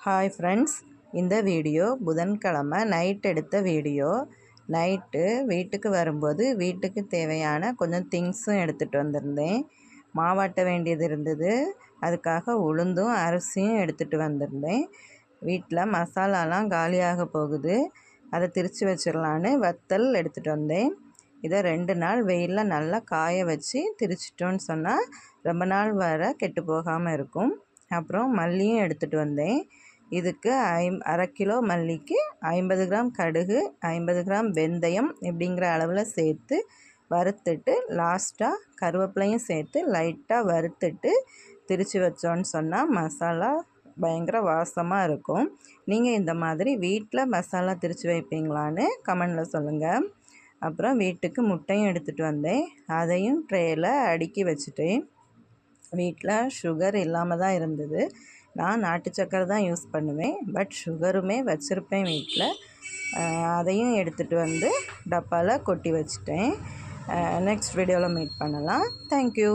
Hi friends, இந்த video புதன்கிழமை night எடுத்த வீடியோ. நைட்டு வீட்டுக்கு வரும்போது வீட்டுக்கு தேவையான கொஞ்சம் திங்ஸும் எடுத்துகிட்டு வந்திருந்தேன். மாவாட்ட வேண்டியது இருந்தது, அதுக்காக உளுந்தும் அரிசியும் எடுத்துகிட்டு வந்திருந்தேன். வீட்டில் மசாலாலாம் காலியாக போகுது, அதை திரித்து வச்சிடலான்னு வத்தல் எடுத்துகிட்டு வந்தேன். இதை 2 நாள் வெயிலில் நல்லா காய வச்சு திரிச்சிட்டோன்னு சொன்னால் ரொம்ப நாள் வர கெட்டு போகாமல் இருக்கும். அப்புறம் மல்லியும் எடுத்துகிட்டு வந்தேன். இதுக்கு 1/2 கிலோ மல்லிக்கு 50 கிராம் கடுகு, 50 கிராம் வெந்தயம் இப்படிங்கிற அளவில் சேர்த்து வறுத்துட்டு லாஸ்ட்டாக கருவேப்பிலையும் சேர்த்து லைட்டாக வறுத்துட்டு திரித்து வச்சோன்னு சொன்னால் மசாலா பயங்கர வாசமாக இருக்கும். நீங்கள் இந்த மாதிரி வீட்டில் மசாலா திரித்து வைப்பீங்களான்னு கமெண்டில் சொல்லுங்கள். அப்புறம் வீட்டுக்கு முட்டையும் எடுத்துகிட்டு வந்தேன், அதையும் ட்ரேயில் அடுக்கி வச்சுட்டேன். வீட்டில் சுகர் இல்லாமல் தான் இருந்தது. நான் நாட்டு சக்கரை தான் யூஸ் பண்ணுவேன், பட் சுகருமே வச்சுருப்பேன் வீட்டில். அதையும் எடுத்துகிட்டு வந்து டப்பாவில் கொட்டி வச்சுட்டேன். நெக்ஸ்ட் வீடியோவில் மீட் பண்ணலாம். தேங்க்யூ.